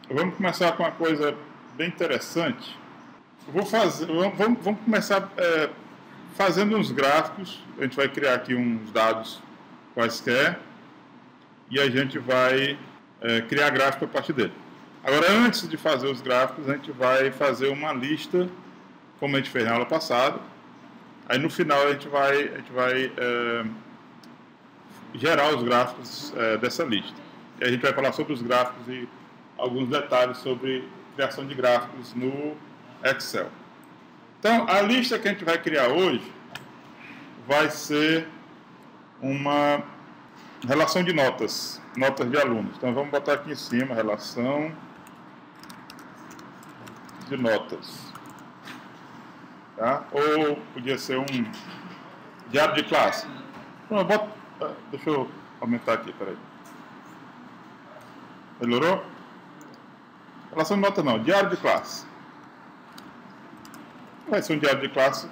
Vamos começar com uma coisa bem interessante. Vamos começar fazendo uns gráficos. A gente vai criar aqui uns dados quaisquer e a gente vai criar gráfico a partir dele. Agora, antes de fazer os gráficos, a gente vai fazer uma lista, como a gente fez na aula passada. Aí no final a gente vai gerar os gráficos dessa lista. E a gente vai falar sobre os gráficos e alguns detalhes sobre criação de gráficos no Excel. Então, a lista que a gente vai criar hoje vai ser uma relação de notas de alunos. Então, vamos botar aqui em cima, relação de notas. Tá? Ou podia ser um diário de classe. Então, deixa eu aumentar aqui, peraí. Melhorou? Relação de nota não, diário de classe. Vai ser um diário de classe,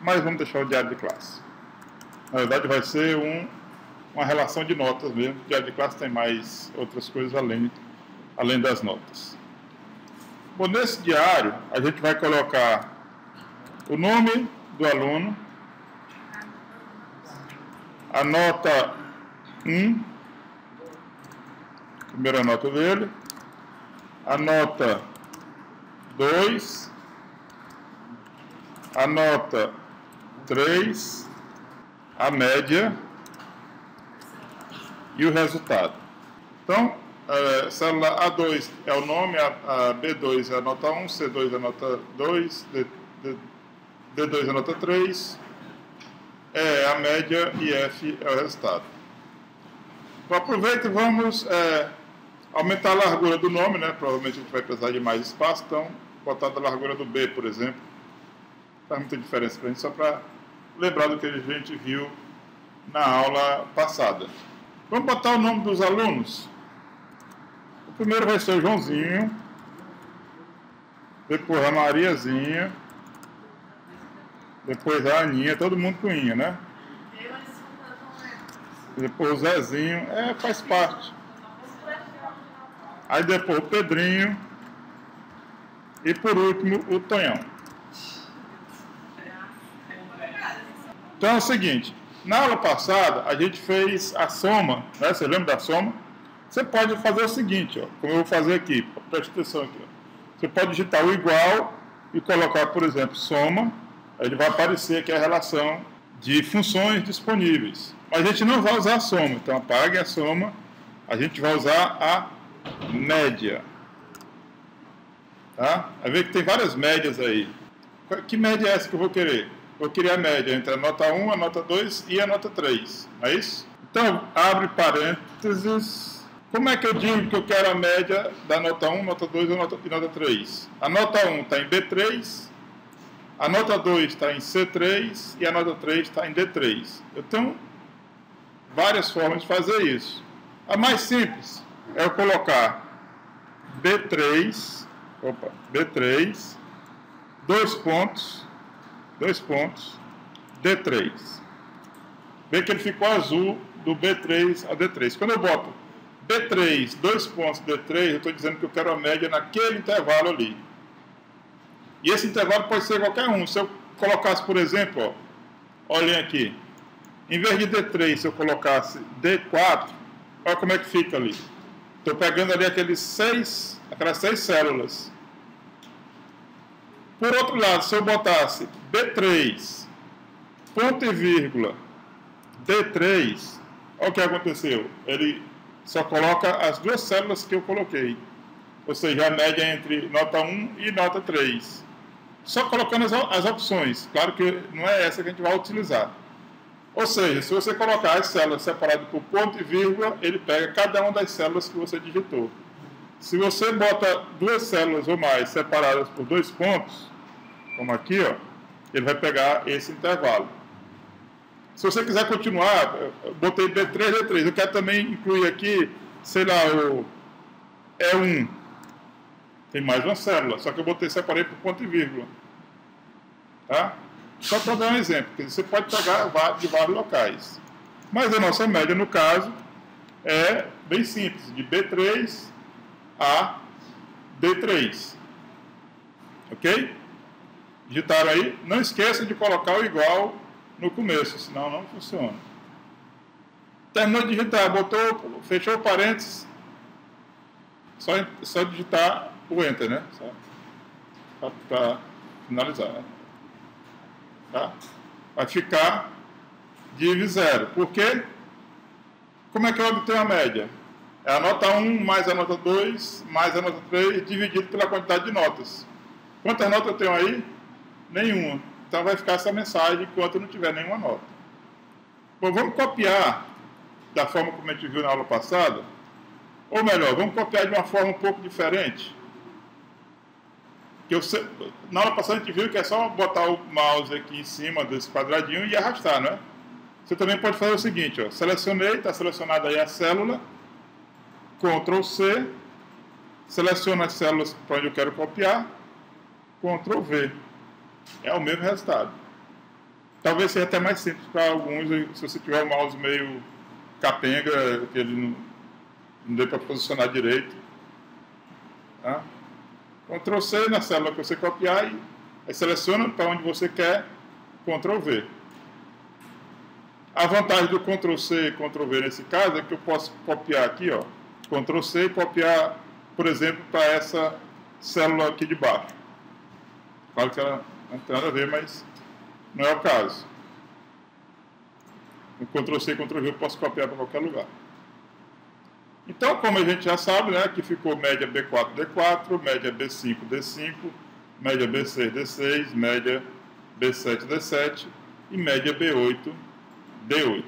mas vamos deixar o diário de classe. Na verdade vai ser uma relação de notas mesmo. O diário de classe tem mais outras coisas além das notas. Bom, nesse diário a gente vai colocar o nome do aluno, a nota 1, primeira nota dele, a nota 2, a nota 3, a média e o resultado. Então, célula A2 é o nome, a B2 é a nota 1, C2 é a nota 2, D2 é a nota 3, E é a média e F é o resultado. Então, aproveita e vamos aumentar a largura do nome, né? Provavelmente a gente vai precisar de mais espaço, então botar da largura do B, por exemplo. Não faz muita diferença para a gente, só para lembrar do que a gente viu na aula passada. Vamos botar o nome dos alunos. O primeiro vai ser o Joãozinho, depois a Mariazinha, depois a Aninha, todo mundo com Inha, né? Depois o Zezinho, faz parte. Aí depois o Pedrinho e por último o Tonhão. Então é o seguinte, na aula passada a gente fez a soma, né? Você lembra da soma? Você pode fazer o seguinte, ó, como eu vou fazer aqui, preste atenção aqui. Ó. Você pode digitar o igual e colocar, por exemplo, soma, aí ele vai aparecer aqui a relação de funções disponíveis. Mas a gente não vai usar a soma, então apague a soma, a gente vai usar a média. Tá? Vai ver que tem várias médias aí. Que média é essa que eu vou querer? Eu queria a média entre a nota 1, a nota 2 e a nota 3. Não é isso? Então, abre parênteses. Como é que eu digo que eu quero a média da nota 1, nota 2 e nota 3? A nota 1 está em B3, a nota 2 está em C3 e a nota 3 está em D3. Eu tenho várias formas de fazer isso. A mais simples é eu colocar B3, dois pontos, D3. Vê que ele ficou azul do B3 a D3. Quando eu boto B3, dois pontos, D3, eu estou dizendo que eu quero a média naquele intervalo ali. E esse intervalo pode ser qualquer um. Se eu colocasse, por exemplo, ó, olhem aqui, em vez de D3, se eu colocasse D4, olha como é que fica ali. Estou pegando ali aquelas 6 células. Por outro lado, se eu botasse B3, ponto e vírgula, D3, olha o que aconteceu. Ele só coloca as duas células que eu coloquei. Ou seja, a média entre nota 1 e nota 3. Só colocando as opções. Claro que não é essa que a gente vai utilizar. Ou seja, se você colocar as células separadas por ponto e vírgula, ele pega cada uma das células que você digitou. Se você bota duas células ou mais separadas por dois pontos, como aqui, ó, ele vai pegar esse intervalo. Se você quiser continuar, eu botei B3, D3. Eu quero também incluir aqui, sei lá, o E1. Tem mais uma célula, só que eu separei por ponto e vírgula. Tá? Só para dar um exemplo, porque você pode pegar de vários locais. Mas a nossa média, no caso, é bem simples, de B3 a D3. Ok? Digitaram aí? Não esqueça de colocar o igual no começo, senão não funciona. Terminou de digitar, botou, fechou o parênteses, só digitar o Enter, né? Só para finalizar, né? Tá? Vai ficar div 0. Por quê? Como é que eu obtenho a média? É a nota 1 mais a nota 2 mais a nota 3 dividido pela quantidade de notas. Quantas notas eu tenho aí? Nenhuma. Então vai ficar essa mensagem enquanto não tiver nenhuma nota. Bom, vamos copiar da forma como a gente viu na aula passada. Ou melhor, vamos copiar de uma forma um pouco diferente. Na aula passada a gente viu que é só botar o mouse aqui em cima desse quadradinho e arrastar, né? Você também pode fazer o seguinte, ó, selecionei, está selecionada aí a célula, Ctrl C, seleciono as células para onde eu quero copiar, Ctrl V. É o mesmo resultado. Talvez seja até mais simples para alguns, se você tiver o mouse meio capenga, que ele não dê para posicionar direito. Tá? Ctrl C na célula que você copiar e aí seleciona para onde você quer, Ctrl V. A vantagem do Ctrl C e Ctrl V nesse caso é que eu posso copiar aqui, ó, Ctrl C e copiar, por exemplo, para essa célula aqui de baixo. Claro que ela não tem nada a ver, mas não é o caso. No Ctrl C e Ctrl V eu posso copiar para qualquer lugar. Então, como a gente já sabe, né, aqui ficou média B4, D4, média B5, D5, média B6, D6, média B7, D7 e média B8, D8.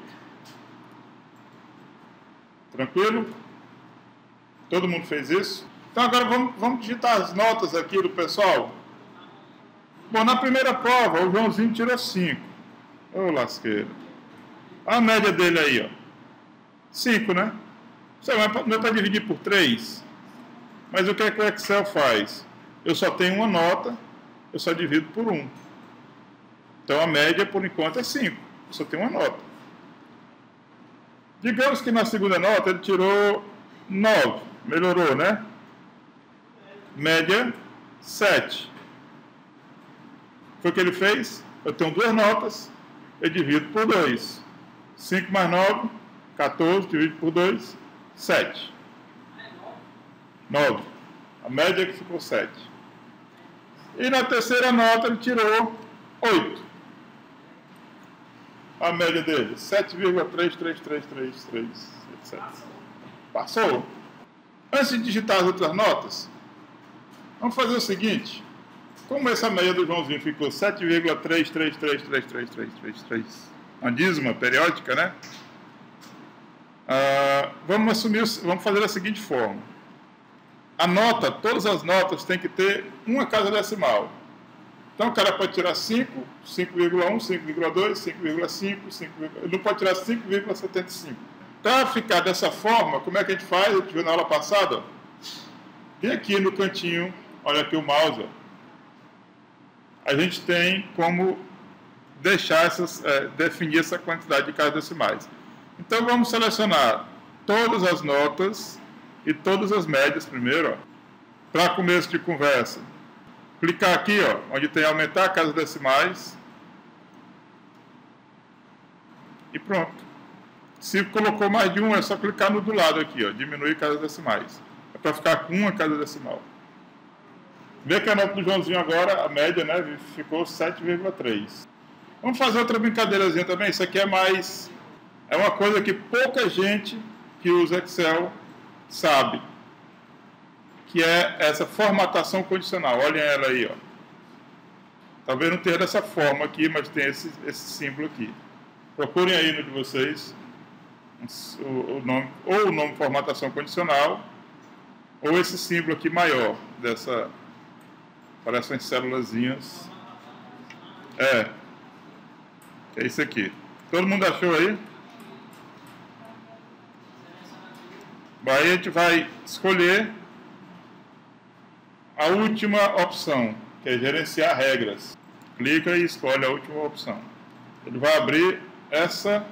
Tranquilo? Todo mundo fez isso? Então agora vamos digitar as notas aqui do pessoal. Bom, na primeira prova o Joãozinho tirou 5. Ô lasqueira. A média dele aí, ó. 5, né? Não é para dividir por 3. Mas o que é que o Excel faz? Eu só tenho uma nota, eu só divido por 1. Então a média por enquanto é 5. Eu só tenho uma nota. Digamos que na segunda nota ele tirou 9. Melhorou, né? Média 7. Foi o que ele fez? Eu tenho duas notas, eu divido por 2. 5 mais 9, 14, divido por 2, 7. 9. A média que ficou 7. E na terceira nota ele tirou 8. A média dele, 7,33333, etc. Passou. Antes de digitar as outras notas, vamos fazer o seguinte. Como essa média do Joãozinho ficou 7,3333333, uma dízima periódica, né? Vamos fazer da seguinte forma. A nota, todas as notas têm que ter uma casa decimal. Então o cara pode tirar 5, 5,1, 5,2, 5,5, ele não pode tirar 5,75. Para ficar dessa forma, como é que a gente faz? A gente viu na aula passada. Vem aqui no cantinho, olha aqui o mouse. A gente tem como deixar definir essa quantidade de casas decimais. Então vamos selecionar todas as notas e todas as médias primeiro. Para começo de conversa, clicar aqui, ó, onde tem aumentar casas decimais. E pronto. Se colocou mais de um, é só clicar no do lado aqui, ó, diminuir casas decimais. É para ficar com uma casa decimal. Vê que a nota do Joãozinho agora, a média, né, ficou 7,3. Vamos fazer outra brincadeirazinha também. Isso aqui é uma coisa que pouca gente que usa Excel sabe. Que é essa formatação condicional. Olhem ela aí, ó. Talvez não tenha dessa forma aqui, mas tem esse símbolo aqui. Procurem aí no de vocês o nome formatação condicional, ou esse símbolo aqui maior, parece umas célulazinhas. É isso aqui. Todo mundo achou aí? Bom, aí a gente vai escolher a última opção, que é gerenciar regras. Clica e escolhe a última opção. Ele vai abrir essa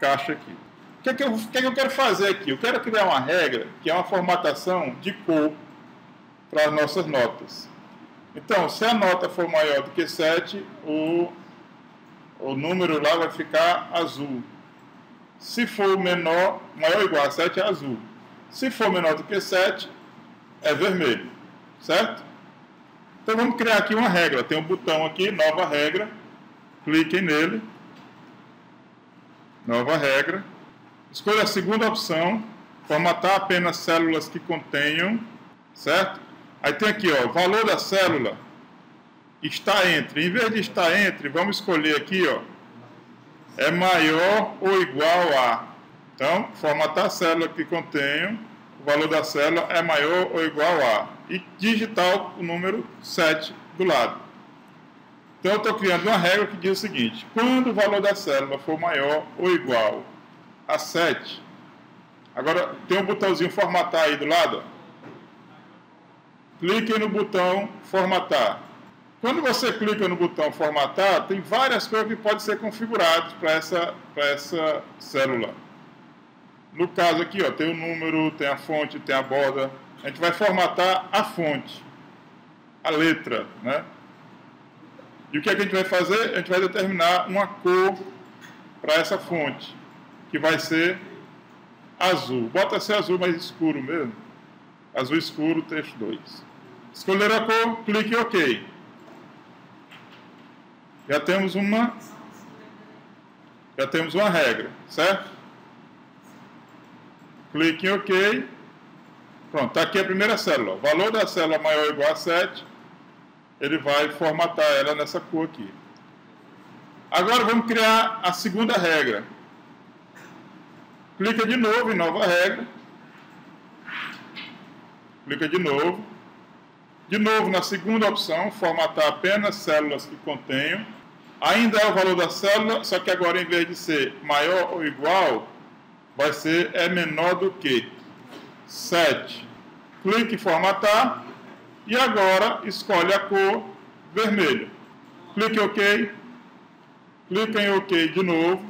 caixa aqui. O que é que eu quero fazer aqui? Eu quero criar uma regra que é uma formatação de cor para as nossas notas. Então, se a nota for maior do que 7, o número lá vai ficar azul. Se for menor, maior ou igual a 7 é azul. Se for menor do que 7, é vermelho. Certo? Então vamos criar aqui uma regra. Tem um botão aqui, nova regra. Cliquem nele. Nova regra. Escolha a segunda opção. Formatar apenas células que contenham. Certo? Aí tem aqui, ó, valor da célula está entre. Em vez de estar entre, vamos escolher aqui, ó, é maior ou igual a. Então, formatar a célula que contenha, o valor da célula é maior ou igual a. E digitar o número 7 do lado. Então, eu estou criando uma regra que diz o seguinte: quando o valor da célula for maior ou igual a 7, agora tem um botãozinho formatar aí do lado, ó. Clique no botão formatar. Quando você clica no botão formatar, tem várias coisas que podem ser configuradas para essa célula. No caso aqui, ó, tem o número, tem a fonte, tem a borda. A gente vai formatar a fonte, a letra, né? E o que é que a gente vai fazer? A gente vai determinar uma cor para essa fonte, que vai ser azul. Bota ser azul mais escuro mesmo. Azul escuro, texto 2. Escolher a cor, clique em OK. Já temos uma regra, certo? Clique em OK. Pronto, está aqui a primeira célula. O valor da célula maior ou igual a 7, ele vai formatar ela nessa cor aqui. Agora vamos criar a segunda regra. Clica de novo em nova regra. Clica de novo. De novo, na segunda opção, formatar apenas células que contenham. Ainda é o valor da célula, só que agora, em vez de ser maior ou igual, vai ser menor do que 7. Clique em formatar. E agora, escolhe a cor vermelho. Clique em OK. Clica em OK de novo.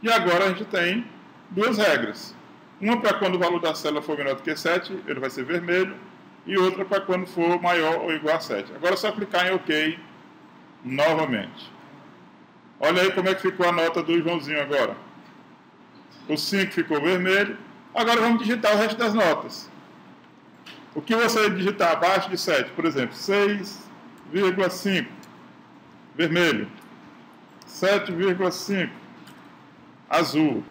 E agora a gente tem duas regras. Uma para quando o valor da célula for menor do que 7, ele vai ser vermelho. E outra para quando for maior ou igual a 7. Agora é só clicar em OK novamente. Olha aí como é que ficou a nota do Joãozinho agora. O 5 ficou vermelho. Agora vamos digitar o resto das notas. O que você digitar abaixo de 7, por exemplo, 6,5, vermelho. 7,5, azul.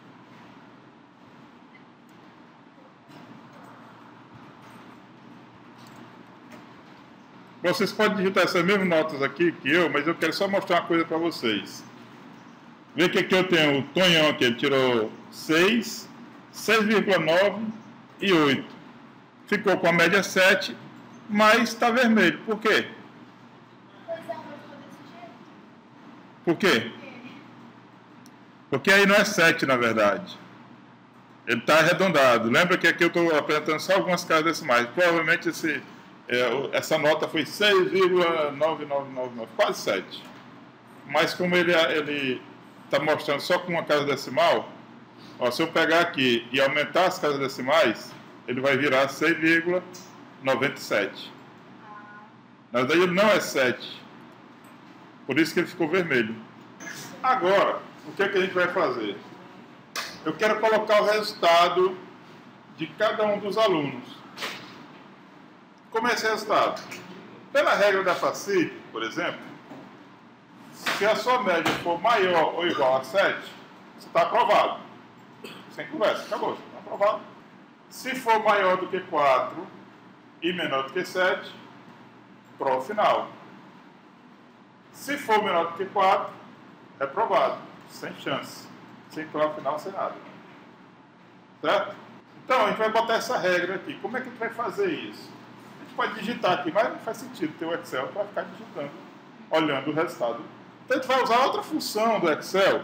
Vocês podem digitar essas mesmas notas aqui que eu, mas eu quero só mostrar uma coisa para vocês. Vê que aqui eu tenho o Tonhão aqui, ele tirou 6, 6,9 e 8. Ficou com a média 7, mas está vermelho. Por quê? Por quê? Porque aí não é 7, na verdade. Ele está arredondado. Lembra que aqui eu estou apresentando só algumas casas decimais. Provavelmente essa nota foi 6,9999, quase 7. Mas como ele está mostrando só com uma casa decimal, ó, se eu pegar aqui e aumentar as casas decimais, ele vai virar 6,97. Na verdade ele não é 7. Por isso que ele ficou vermelho. Agora, o que é que a gente vai fazer? Eu quero colocar o resultado de cada um dos alunos. Como é esse resultado? Pela regra da FACIP, por exemplo, se a sua média for maior ou igual a 7, você está aprovado. Sem conversa, acabou, está aprovado. Se for maior do que 4 e menor do que 7, prova final. Se for menor do que 4, reprovado, sem chance. Sem prova final, sem nada. Certo? Então, a gente vai botar essa regra aqui. Como é que a gente vai fazer isso? A gente pode digitar aqui, mas não faz sentido ter o Excel para ficar digitando, olhando o resultado. Então, a gente vai usar outra função do Excel,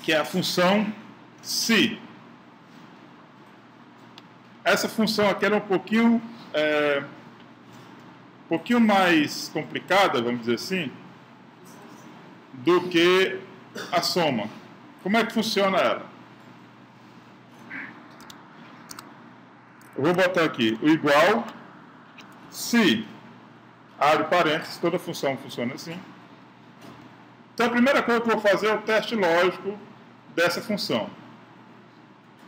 que é a função se. Essa função aqui era um pouquinho mais complicada, vamos dizer assim, do que a soma. Como é que funciona ela? Eu vou botar aqui o igual, se, abre parênteses, toda função funciona assim. Então a primeira coisa que eu vou fazer é o teste lógico dessa função.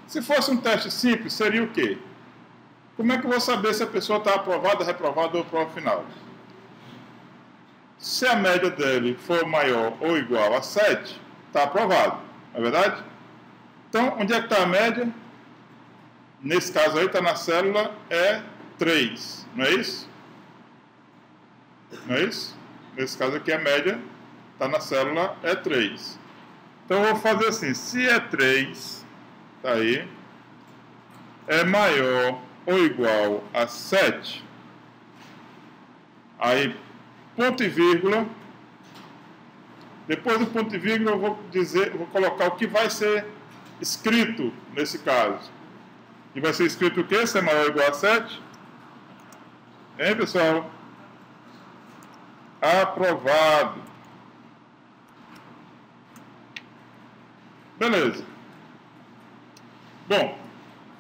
Se fosse um teste simples, seria o quê? Como é que eu vou saber se a pessoa está aprovada, reprovada ou prova final? Se a média dele for maior ou igual a 7, está aprovado, não é verdade? Então, onde é que está a média? Nesse caso aí, está na célula E3, não é isso? Não é isso? Nesse caso aqui, a média está na célula E3. Então, eu vou fazer assim, se E3, está aí, é maior ou igual a 7, aí, ponto e vírgula, depois do ponto e vírgula eu vou colocar o que vai ser escrito nesse caso. E vai ser escrito o quê? Se é maior ou igual a 7? Hein, pessoal? Aprovado. Beleza. Bom,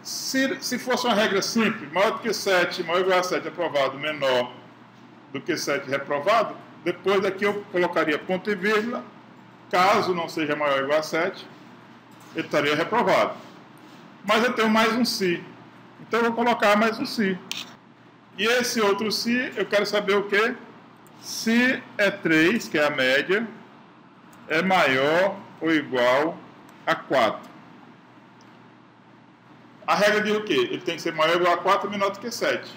se fosse uma regra simples, maior do que 7, maior ou igual a 7 aprovado, menor do que 7 reprovado, depois daqui eu colocaria ponto e vírgula, caso não seja maior ou igual a 7, ele estaria reprovado. Mas eu tenho mais um se, então eu vou colocar mais um se. E esse outro se, eu quero saber o quê? Se E3, que é a média, é maior ou igual a 4. A regra diz o quê? Ele tem que ser maior ou igual a 4 e menor do que 7.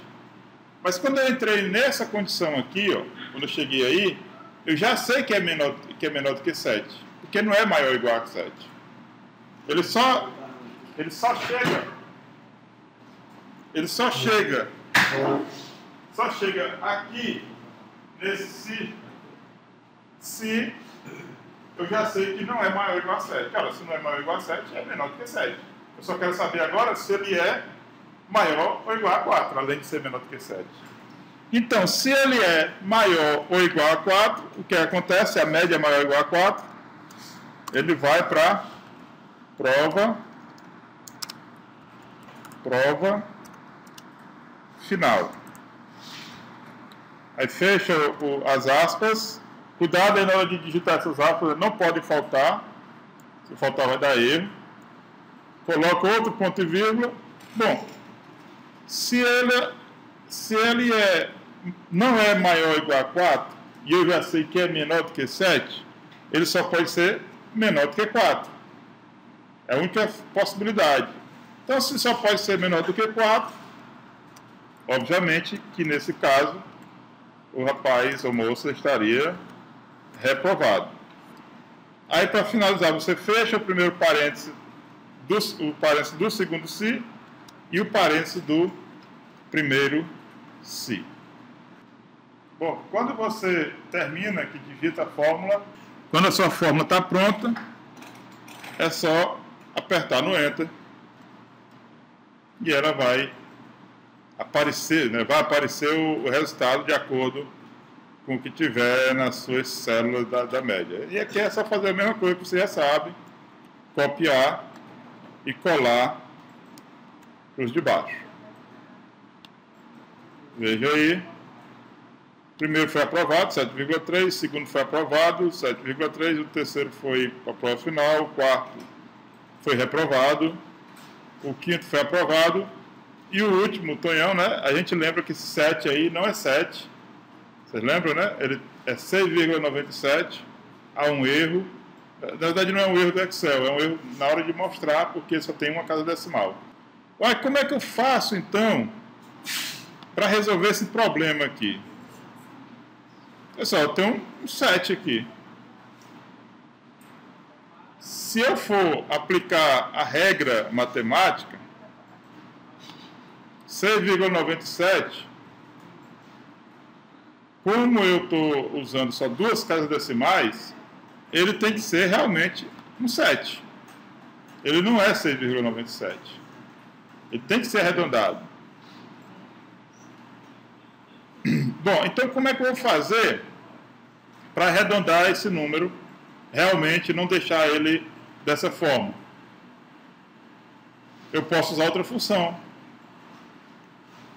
Mas quando eu entrei nessa condição aqui, ó, quando eu cheguei aí, eu já sei que é menor do que 7, porque não é maior ou igual a 7. Ele só chega aqui nesse se eu já sei que não é maior ou igual a 7. Cara, se não é maior ou igual a 7, é menor do que 7. Eu só quero saber agora se ele é maior ou igual a 4, além de ser menor do que 7. Então, se ele é maior ou igual a 4, o que acontece? A média é maior ou igual a 4, ele vai para prova final. Aí fecha as aspas. Cuidado aí na hora de digitar essas aspas, não pode faltar. Se faltar vai dar erro. Coloca outro ponto e vírgula. Bom, se ele não é maior ou igual a 4, e eu já sei que é menor do que 7, ele só pode ser menor do que 4. É a única possibilidade. Então, se só pode ser menor do que 4, obviamente que nesse caso o rapaz ou moça estaria reprovado. Aí, para finalizar, você fecha o primeiro parêntese do segundo se e o parêntese do primeiro se. Bom, quando você termina, que digita a fórmula, quando a sua fórmula está pronta, é só apertar no Enter e ela vai aparecer, né? Vai aparecer o resultado de acordo com o que tiver nas suas células da média. E aqui é só fazer a mesma coisa que você já sabe, copiar e colar para os de baixo. Veja aí. Primeiro foi aprovado, 7,3, o segundo foi aprovado, 7,3, o terceiro foi para a prova final, o quarto foi reprovado, o quinto foi aprovado, e o último, o Tonhão, né? A gente lembra que esse 7 aí não é 7, vocês lembram, né? Ele é 6,97, há um erro, na verdade não é um erro do Excel, é um erro na hora de mostrar, porque só tem uma casa decimal. Olha, como é que eu faço, então, para resolver esse problema aqui? Pessoal, eu tenho um 7 aqui. Se eu for aplicar a regra matemática, 6,97, como eu estou usando só duas casas decimais, ele tem que ser realmente um 7. Ele não é 6,97. Ele tem que ser arredondado. Bom, então como é que eu vou fazer para arredondar esse número, realmente não deixar ele dessa forma? Eu posso usar outra função.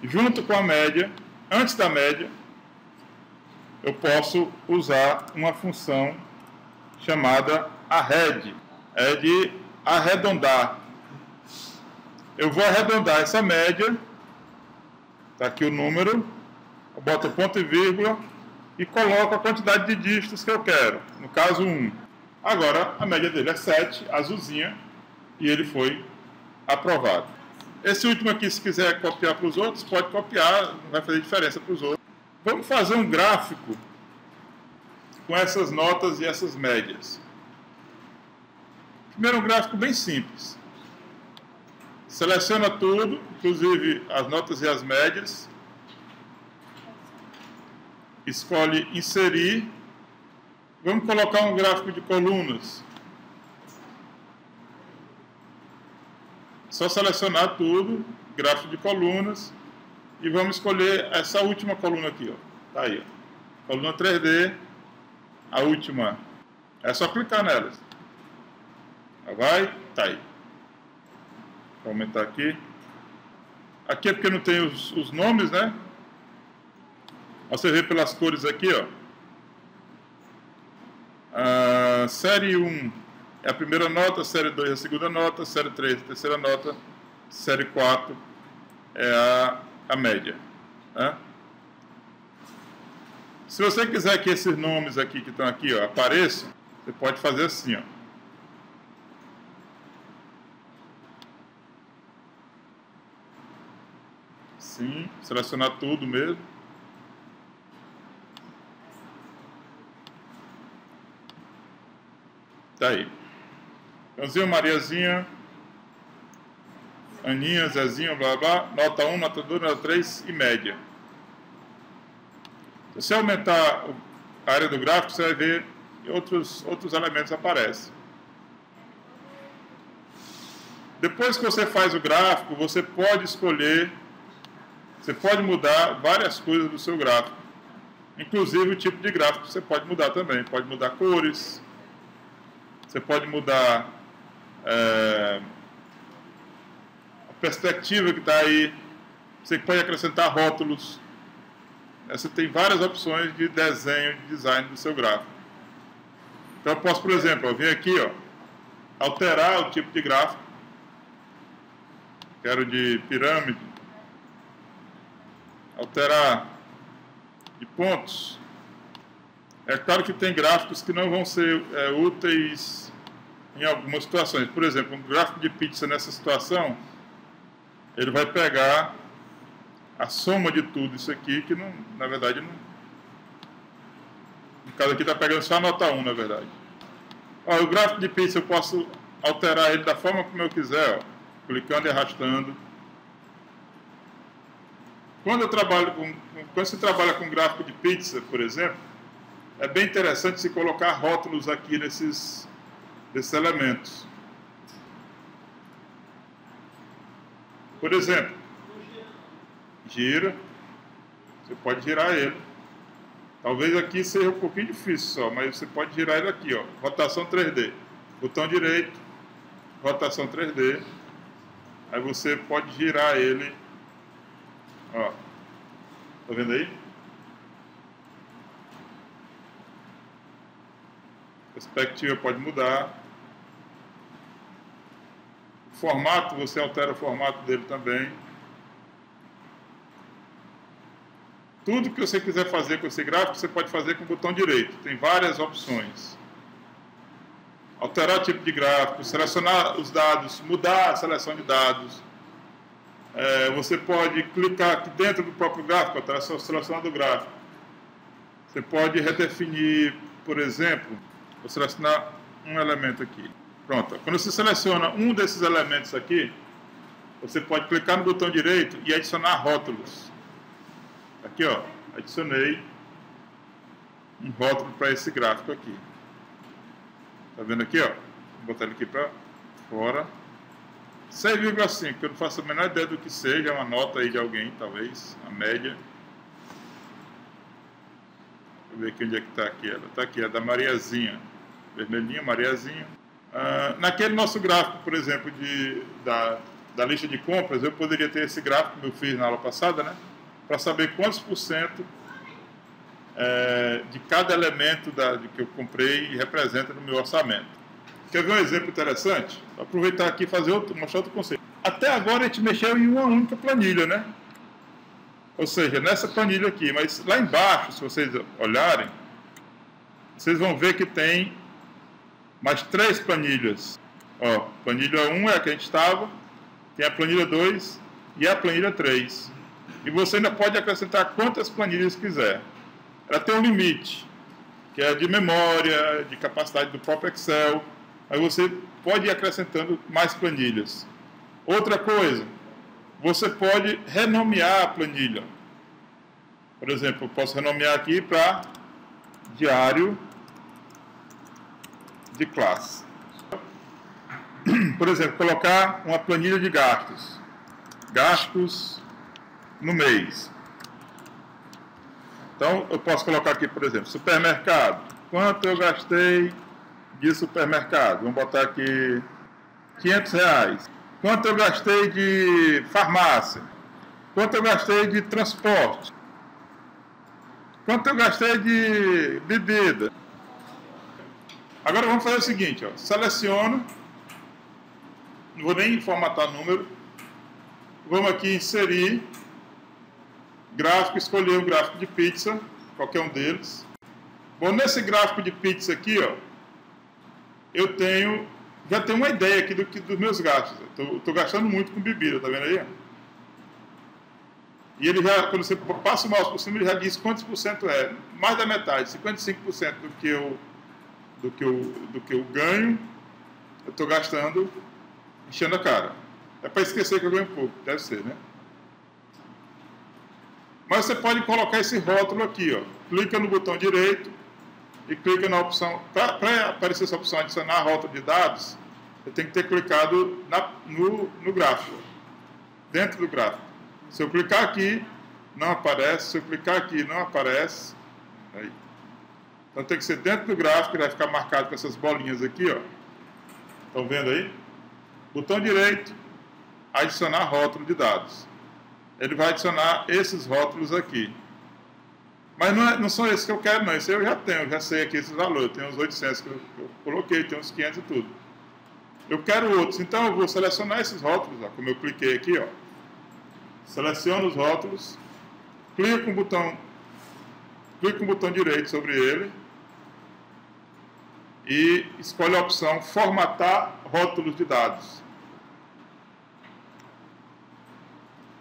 Junto com a média, antes da média, eu posso usar uma função chamada arred, é de arredondar. Eu vou arredondar essa média, está aqui o número, eu boto ponto e vírgula e coloco a quantidade de dígitos que eu quero, no caso 1. Agora a média dele é 7, azulzinha, e ele foi aprovado. Esse último aqui, se quiser copiar para os outros, pode copiar, não vai fazer diferença para os outros. Vamos fazer um gráfico com essas notas e essas médias. Primeiro, um gráfico bem simples. Seleciona tudo, inclusive as notas e as médias. Escolhe inserir. Vamos colocar um gráfico de colunas. Só selecionar tudo, gráfico de colunas, e vamos escolher essa última coluna aqui, ó. Tá aí, ó. Coluna 3D, a última. É só clicar nelas. Vai, tá aí. Vou aumentar aqui. Aqui é porque não tem os nomes, né? Você vê pelas cores aqui, ó. A série 1 é a primeira nota, série 2 é a segunda nota, série 3 é a terceira nota, série 4 é a média. Né? Se você quiser que esses nomes aqui que estão aqui, ó, apareçam, você pode fazer assim, ó. Sim, selecionar tudo mesmo. Tá aí. Joãozinho, Mariazinha, Aninha, Zezinho, blá blá, nota 1, nota 2, nota 3 e média. Se você aumentar a área do gráfico, você vai ver que outros elementos aparecem. Depois que você faz o gráfico, você pode escolher, você pode mudar várias coisas do seu gráfico. Inclusive o tipo de gráfico você pode mudar também. Pode mudar cores, você pode mudar a perspectiva que está aí, você pode acrescentar rótulos. Você tem várias opções de desenho, de design do seu gráfico. Então eu posso, por exemplo, eu vir aqui, ó, alterar o tipo de gráfico. Quero de pirâmide. Alterar de pontos. É claro que tem gráficos que não vão ser úteis em algumas situações. Por exemplo, um gráfico de pizza nessa situação, ele vai pegar a soma de tudo isso aqui, que não, na verdade não... No caso aqui está pegando só a nota 1, na verdade. Ó, o gráfico de pizza eu posso alterar ele da forma como eu quiser, ó, clicando e arrastando. Quando você trabalha com gráfico de pizza, por exemplo, é bem interessante se colocar rótulos aqui desses elementos. Por exemplo, gira, você pode girar ele. Talvez aqui seja um pouquinho difícil só, mas você pode girar ele aqui, ó, rotação 3D. Botão direito, rotação 3D. Aí você pode girar ele, ó, tá vendo aí? Perspectiva pode mudar. O formato, você altera o formato dele também. Tudo que você quiser fazer com esse gráfico, você pode fazer com o botão direito. Tem várias opções. Alterar o tipo de gráfico, selecionar os dados, mudar a seleção de dados. Você pode clicar aqui dentro do próprio gráfico, selecionando o gráfico. Você pode redefinir, por exemplo, vou selecionar um elemento aqui. Pronto. Quando você seleciona um desses elementos aqui, você pode clicar no botão direito e adicionar rótulos. Aqui, ó, adicionei um rótulo para esse gráfico aqui. Tá vendo aqui, ó? Vou botar ele aqui para fora. 6,5, que eu não faço a menor ideia do que seja, é uma nota aí de alguém, talvez, a média. Deixa eu ver aqui onde é que está aqui ela. Está aqui, é da Mariazinha. Vermelhinha, Mariazinha. Naquele nosso gráfico, por exemplo, da lista de compras, eu poderia ter esse gráfico que eu fiz na aula passada, né? para saber quantos por cento de cada elemento que eu comprei representa no meu orçamento. Quer ver um exemplo interessante? Vou aproveitar aqui e mostrar outro conceito. Até agora a gente mexeu em uma única planilha, né? Ou seja, nessa planilha aqui, mas lá embaixo, se vocês olharem, vocês vão ver que tem mais 3 planilhas. Ó, planilha 1 é a que a gente estava, tem a planilha 2 e a planilha 3. E você ainda pode acrescentar quantas planilhas quiser. Ela tem um limite, que é de memória, de capacidade do próprio Excel. Aí você pode ir acrescentando mais planilhas. Outra coisa, você pode renomear a planilha. Por exemplo, eu posso renomear aqui para diário de classe. Por exemplo, colocar uma planilha de gastos. Gastos no mês. Então, eu posso colocar aqui, por exemplo, supermercado. Quanto eu gastei de supermercado? Vamos botar aqui R$500. Quanto eu gastei de farmácia? Quanto eu gastei de transporte? Quanto eu gastei de bebida? Agora vamos fazer o seguinte, ó. Seleciono, não vou nem formatar número. Vamos aqui inserir gráfico, escolher o gráfico de pizza, qualquer um deles. Bom, nesse gráfico de pizza aqui, ó, eu já tenho uma ideia aqui dos meus gastos. Estou gastando muito com bebida, tá vendo aí? E ele já, quando você passa o mouse por cima, ele já diz quantos por cento é. Mais da metade, 55% do que eu ganho, eu estou gastando enchendo a cara. É para esquecer que eu ganho pouco, deve ser, né? Mas você pode colocar esse rótulo aqui, ó. Clica no botão direito e clica na opção. Para aparecer essa opção adicionar rótulo de dados, você tem que ter clicado no gráfico, dentro do gráfico. Se eu clicar aqui, não aparece. Se eu clicar aqui, não aparece. Aí. Então tem que ser dentro do gráfico, ele vai ficar marcado com essas bolinhas aqui, ó. Estão vendo aí? Botão direito, adicionar rótulo de dados. Ele vai adicionar esses rótulos aqui. Mas não são esses que eu quero, não. Esse eu já tenho, eu já sei aqui esses valores. Tem uns 800 que eu coloquei, tem uns 500 e tudo. Eu quero outros, então eu vou selecionar esses rótulos, ó, como eu cliquei aqui, ó. Seleciono os rótulos, clico com o botão direito sobre ele e escolho a opção formatar rótulos de dados.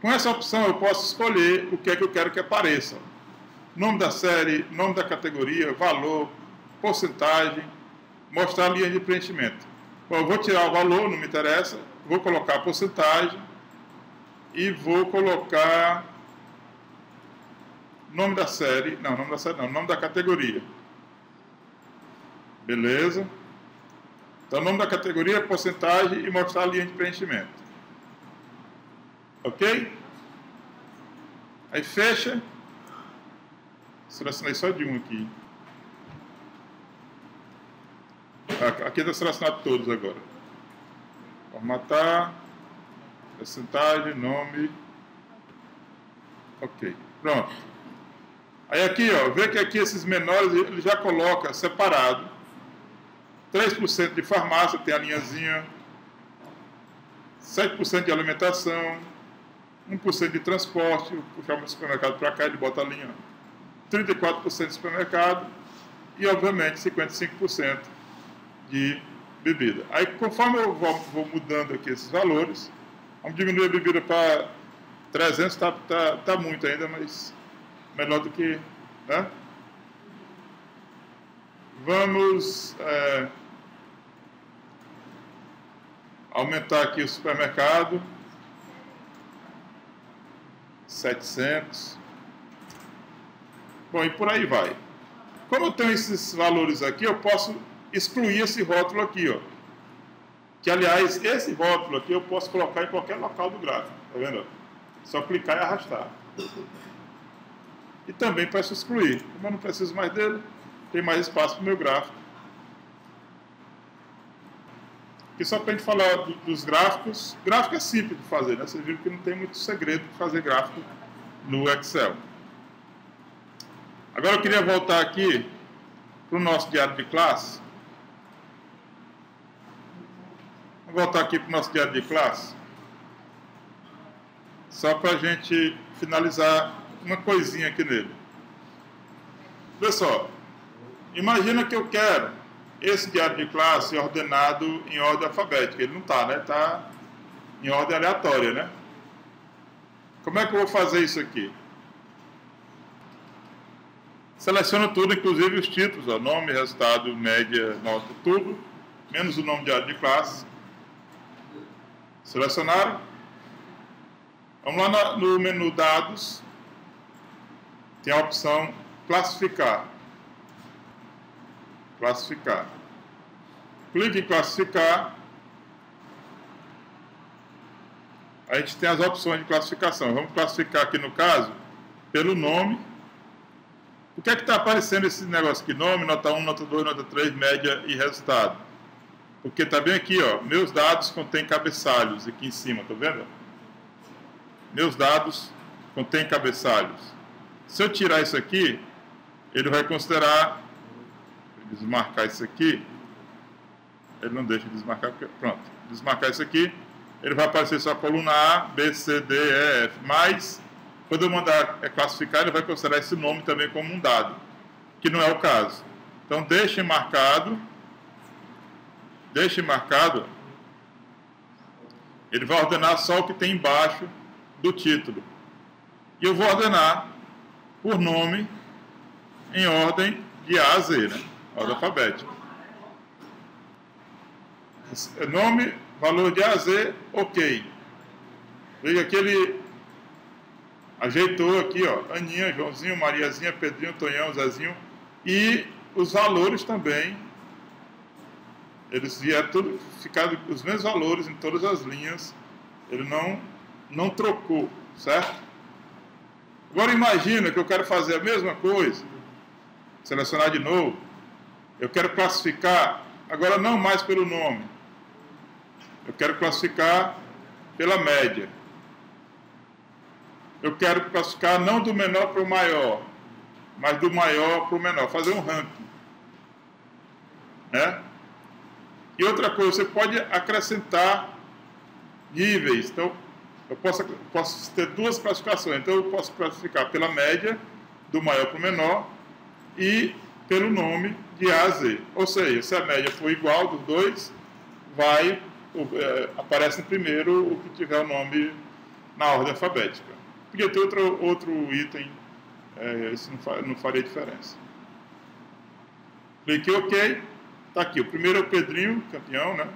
Com essa opção eu posso escolher o que é que eu quero que apareça. Nome da série, nome da categoria, valor, porcentagem, mostrar a linha de preenchimento. Bom, eu vou tirar o valor, não me interessa, vou colocar a porcentagem e vou colocar nome da série, nome da categoria. Beleza? Então, nome da categoria, porcentagem e mostrar a linha de preenchimento. Ok? Aí fecha. Selecionei só de um aqui. Aqui está selecionado todos agora. Formatar. Porcentagem, nome. Ok. Pronto. Aí aqui, ó, vê que aqui esses menores ele já coloca separado. 3% de farmácia, tem a linhazinha. 7% de alimentação. 1% de transporte, puxar o supermercado para cá, ele bota a linha. 34% de supermercado e, obviamente, 55% de bebida. Aí, conforme eu vou mudando aqui esses valores, vamos diminuir a bebida para 300, tá muito ainda, mas melhor do que... Né? Vamos aumentar aqui o supermercado. 700. Bom, e por aí vai. Como eu tenho esses valores aqui, eu posso excluir esse rótulo aqui, ó. Que, aliás, esse rótulo aqui eu posso colocar em qualquer local do gráfico. Tá vendo? Só clicar e arrastar. E também posso excluir. Como eu não preciso mais dele, tem mais espaço para o meu gráfico. Aqui só para a gente falar dos gráficos. Gráfico é simples de fazer, né? Vocês viram que não tem muito segredo de fazer gráfico no Excel. Agora eu queria voltar aqui para o nosso diário de classe. Vou voltar aqui para o nosso diário de classe, só para a gente finalizar uma coisinha aqui nele. Pessoal, imagina que eu quero esse diário de classe ordenado em ordem alfabética. Ele não está, né? Está em ordem aleatória, né? Como é que eu vou fazer isso aqui? Seleciono tudo, inclusive os títulos, ó, nome, resultado, média, nota, tudo, menos o nome de diário de classe. Selecionaram? Vamos lá no menu Dados, tem a opção Classificar. Classificar. Clique em Classificar. A gente tem as opções de classificação. Vamos classificar aqui no caso pelo nome. O que é que está aparecendo esse negócio aqui? Nome, nota 1, nota 2, nota 3, média e resultado. Porque está bem aqui, ó. Meus dados contêm cabeçalhos aqui em cima, tá vendo? Meus dados contêm cabeçalhos. Se eu tirar isso aqui, ele vai considerar, desmarcar isso aqui, ele não deixa desmarcar, porque, pronto, desmarcar isso aqui, ele vai aparecer só a coluna A, B, C, D, E, F, mas quando eu mandar classificar, ele vai considerar esse nome também como um dado, que não é o caso. Então deixe marcado, ele vai ordenar só o que tem embaixo do título. E eu vou ordenar por nome em ordem de A a Z, né? Ordem alfabética. Nome, valor de A a Z, ok. Veja que ele ajeitou aqui, ó, Aninha, Joãozinho, Mariazinha, Pedrinho, Tonhão, Zezinho, e os valores também, eles vieram tudo, ficaram os mesmos valores em todas as linhas, ele não trocou, certo? Agora imagina que eu quero fazer a mesma coisa, selecionar de novo, eu quero classificar, agora não mais pelo nome, eu quero classificar pela média. Eu quero classificar não do menor para o maior, mas do maior para o menor, fazer um ranking. Né? E outra coisa, você pode acrescentar níveis. Então, eu posso ter duas classificações. Então, eu posso classificar pela média, do maior para o menor, e pelo nome de A a Z. Ou seja, se a média for igual dos dois, aparece primeiro o que tiver o nome na ordem alfabética. Podia ter outro item, isso não faria diferença. Cliquei OK, está aqui. O primeiro é o Pedrinho, campeão, né?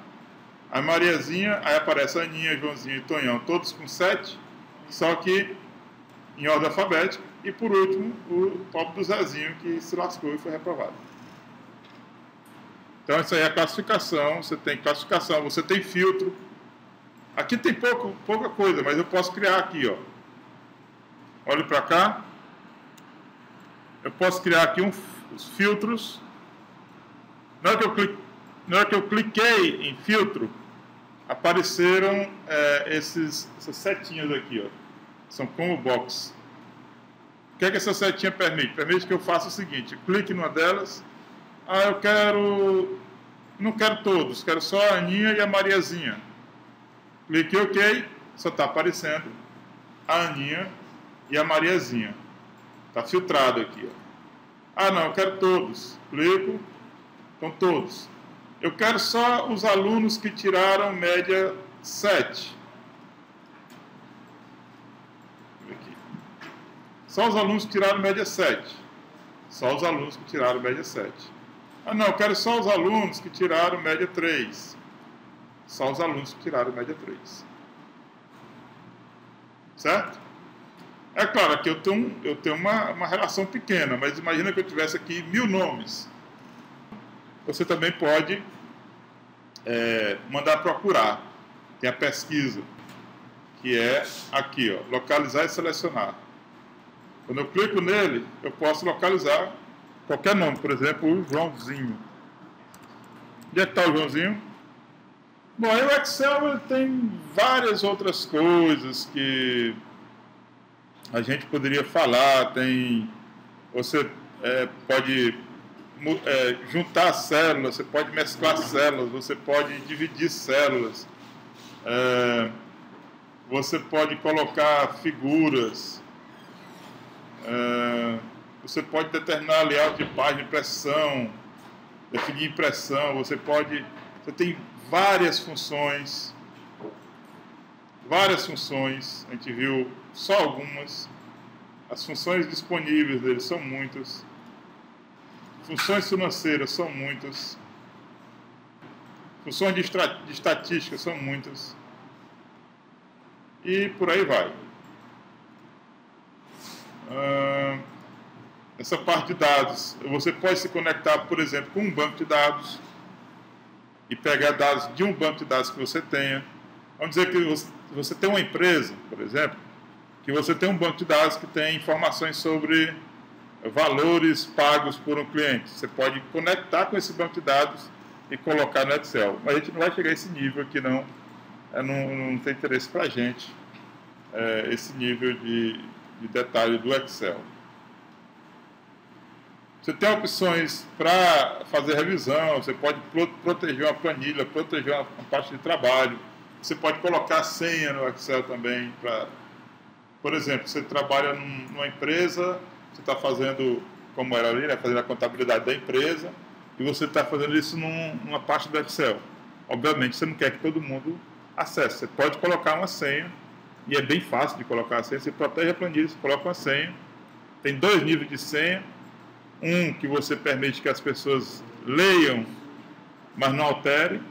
A Mariazinha, aí aparece a Aninha, Joãozinho e Tonhão, todos com 7, só que em ordem alfabética. E por último, o pobre do Zezinho, que se lascou e foi reprovado. Então, isso aí é a classificação. Você tem classificação, você tem filtro. Aqui tem pouca coisa, mas eu posso criar aqui, ó. Olhe para cá. Eu posso criar aqui os filtros. Na hora que eu cliquei em filtro, apareceram essas setinhas aqui, ó. São como box. O que é que essa setinha permite? Permite que eu faça o seguinte: eu clique numa delas. Não quero todos, quero só a Aninha e a Mariazinha. Clique OK, só está aparecendo a Aninha e a Mariazinha. Está filtrado aqui, ó. Não, eu quero todos. Clico, então todos. Eu quero só os alunos que tiraram média 7. Aqui. Só os alunos que tiraram média 7. Só os alunos que tiraram média 7. Não, eu quero só os alunos que tiraram média 3. Só os alunos que tiraram média 3. Certo? É claro que eu tenho uma relação pequena, mas imagina que eu tivesse aqui 1000 nomes. Você também pode mandar procurar. Tem a pesquisa, que é aqui, ó, localizar e selecionar. Quando eu clico nele, eu posso localizar qualquer nome, por exemplo, o Joãozinho. Onde é que está o Joãozinho? Bom, aí o Excel tem várias outras coisas que a gente poderia falar, você pode juntar células, você pode mesclar células, você pode dividir células, você pode colocar figuras, você pode determinar layout de página, impressão, definir impressão, você tem várias funções, a gente viu só algumas. As funções disponíveis dele são muitas, funções financeiras são muitas, funções de estatística são muitas, e por aí vai. Essa parte de dados, você pode se conectar, por exemplo, com um banco de dados e pegar dados de um banco de dados que você tenha. Vamos dizer que você tem uma empresa, por exemplo, que você tem um banco de dados que tem informações sobre valores pagos por um cliente. Você pode conectar com esse banco de dados e colocar no Excel. Mas a gente não vai chegar a esse nível aqui, não. Não tem interesse para a gente esse nível de detalhe do Excel. Você tem opções para fazer revisão, você pode proteger uma planilha, proteger uma parte de trabalho. Você pode colocar senha no Excel também. Por exemplo, você trabalha numa empresa, você está fazendo, como era ali, fazendo a contabilidade da empresa, e você está fazendo isso numa parte do Excel. Obviamente, você não quer que todo mundo acesse. Você pode colocar uma senha, e é bem fácil de colocar a senha. Você protege a planilha, você coloca uma senha. Tem 2 níveis de senha. Um que você permite que as pessoas leiam, mas não alterem,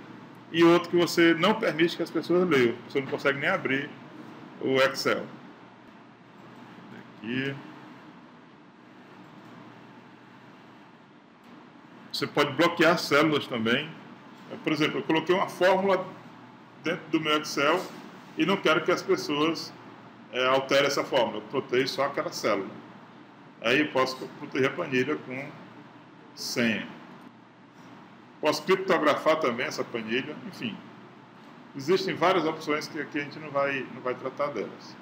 e outro que você não permite que as pessoas leiam. Você não consegue nem abrir o Excel. Aqui. Você pode bloquear células também. Por exemplo, eu coloquei uma fórmula dentro do meu Excel e não quero que as pessoas alterem essa fórmula. Eu protejo só aquela célula. Aí eu posso proteger a planilha com senha. Posso criptografar também essa planilha. Enfim, existem várias opções que aqui a gente não vai tratar delas.